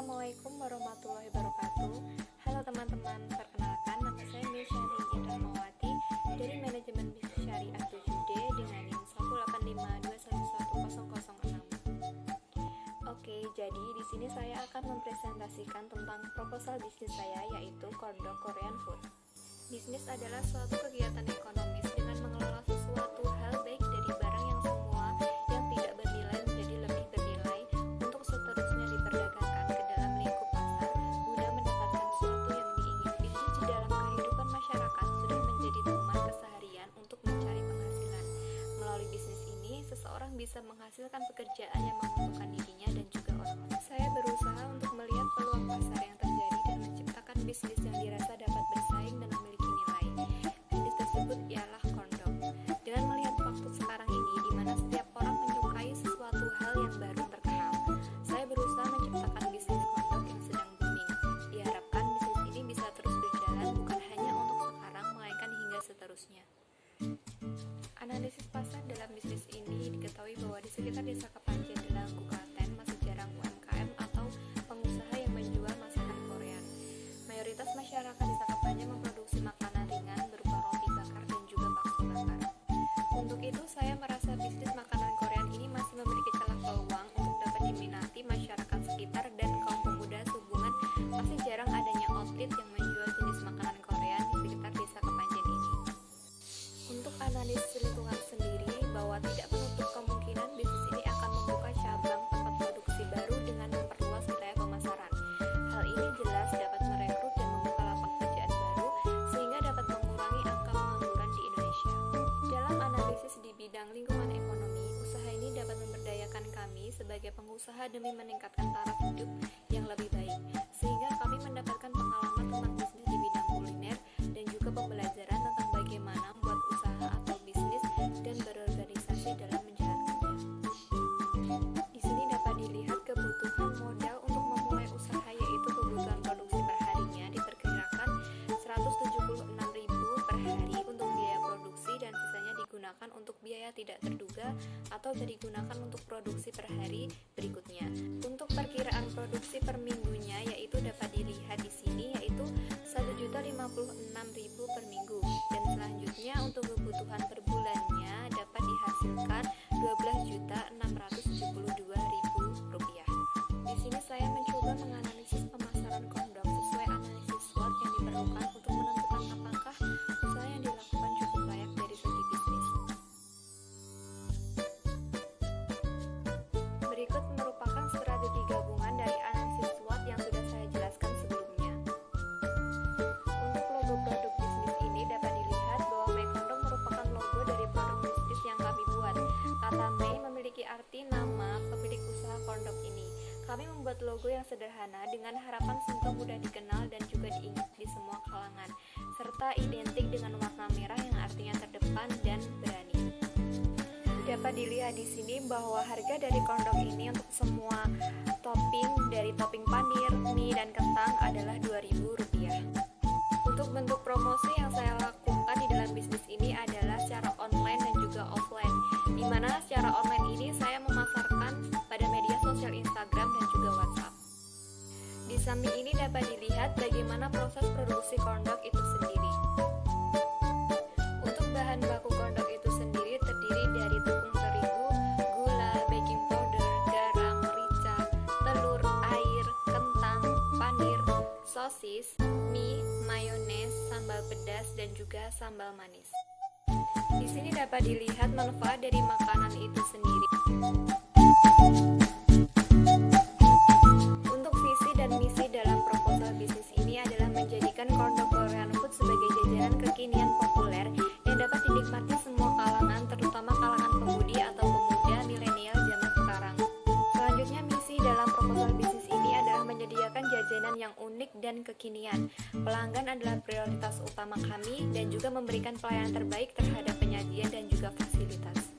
Assalamualaikum warahmatullahi wabarakatuh. Halo teman-teman, perkenalkan nama saya Milsyari Indrahmawati dari Manajemen Bisnis Syariah 7D dengan NIM 185211006. Oke, jadi di sini saya akan mempresentasikan tentang proposal bisnis saya, yaitu Kondok Korean Food. Bisnis adalah suatu kegiatan ekonomis dengan mengelola sesuatu hal baik dari barang yang semua yang tidak bernilai menjadi lebih bernilai untuk seterusnya diperdagangkan ke dalam lingkup pasar guna mendapatkan sesuatu yang diingini. Bisnis di dalam kehidupan masyarakat sudah menjadi teman keseharian untuk mencari penghasilan. Melalui bisnis ini, seseorang bisa menghasilkan pekerjaan yang menguntungkan dirinya dan juga orang-orang. Saya berusaha untuk melihat peluang pasar yang terjadi dan menciptakan bisnis yang dirasa dapat bersaing dan memiliki nilai. Bisnis tersebut ialah kondom. Dengan melihat waktu sekarang ini di mana setiap orang menyukai sesuatu hal yang baru terkenal, saya berusaha menciptakan bisnis kondom yang sedang booming. Diharapkan bisnis ini bisa terus berjalan bukan hanya untuk sekarang melainkan hingga seterusnya. Analisis pasar dalam bisnis ini diketahui bahwa di sekitar desa Kepanjen, Delanggu, Klaten masih jarang UMKM atau pengusaha yang menjual masakan Korean. Mayoritas masyarakat desa Kepanjen memproduksi makanan ringan berupa roti bakar dan juga bakso bakar. Untuk itu, saya merasa bisnis makanan Korean ini masih memiliki celah peluang untuk dapat diminati masyarakat sekitar dan kaum pemuda sehubungan masih jarang adanya outlet yang menjual jenis makanan Korean di sekitar desa Kepanjen ini. Untuk analisis lingkungan sendiri, bahwa tidak menutup kemungkinan bisnis ini akan membuka cabang tempat produksi baru dengan memperluas wilayah pemasaran. Hal ini jelas dapat merekrut dan membuka lapangan pekerjaan baru sehingga dapat mengurangi angka pengangguran di Indonesia. Dalam analisis di bidang lingkungan ekonomi, usaha ini dapat memberdayakan kami sebagai pengusaha demi meningkatkan taraf hidup yang lebih baik, sehingga kami mendapatkan pengalaman tentang bisnis di bidang kuliner dan juga pembelajaran tentang bagaimana membuat usaha atau bisnis dan berorganisasi dalam menjalankannya. Di sini dapat dilihat kebutuhan modal untuk memulai usaha, yaitu kebutuhan produksi perharinya diperkirakan 176.000 per hari untuk biaya produksi dan sisanya digunakan untuk biaya tidak terduga atau digunakan untuk produksi per hari berikutnya. Untuk perkiraan produksi per minggunya yaitu dapat dilihat di sini, yaitu 1.056.000 per minggu, dan selanjutnya untuk kebutuhan per bulannya dapat dihasilkan 12.672.000 rupiah. Di sini saya mencoba menganalisis pemasaran kondom sesuai analisis SWOT yang diperlukan untuk menentukan apakah usaha yang dilakukan cukup layak dari segi bisnis. Berikut merupakan strategi gabungan dari analisis SWOT yang sudah saya jelaskan sebelumnya. Untuk logo produk bisnis ini dapat dilihat bahwa Mei Kondom merupakan logo dari produk bisnis yang kami buat. Kata Mei memiliki arti nama pemilik usaha kondom ini. Kami membuat logo yang sederhana dengan harapan Sinto mudah dikenal dan juga diingat di semua kalangan, serta identik dengan warna merah yang artinya terdepan dan berani. Dapat dilihat di sini bahwa harga dari kondom ini untuk semua topping dari topping panir, mie, dan kentang adalah Rp2.000. Untuk bentuk promosi yang saya lakukan di dalam bisnis ini adalah secara online dan juga offline, di mana secara online ini saya memasarkan pada media sosial Instagram dan juga WhatsApp. Di samping ini dapat dilihat bagaimana proses produksi kondok itu sendiri. Untuk bahan baku kondok itu sendiri terdiri dari tepung terigu, gula, baking powder, garam, merica, telur, air, kentang, panir, sosis, mie, mayones, sambal pedas, dan juga sambal manis. Di sini dapat dilihat manfaat dari makanan itu sendiri. Untuk visi dan misi dalam proposal bisnis ini adalah menjadikan Kondok Korean Food sebagai jajanan kekinian populer yang dapat dinikmati semua kalangan, terutama kalangan pemudi atau pemuda milenial zaman sekarang. Selanjutnya, misi dalam proposal bisnis ini adalah menyediakan jajanan yang unik dan kekinian. Pelanggan adalah prioritas utama kami dan juga memberikan pelayanan terbaik terhadap penyajian dan juga fasilitas.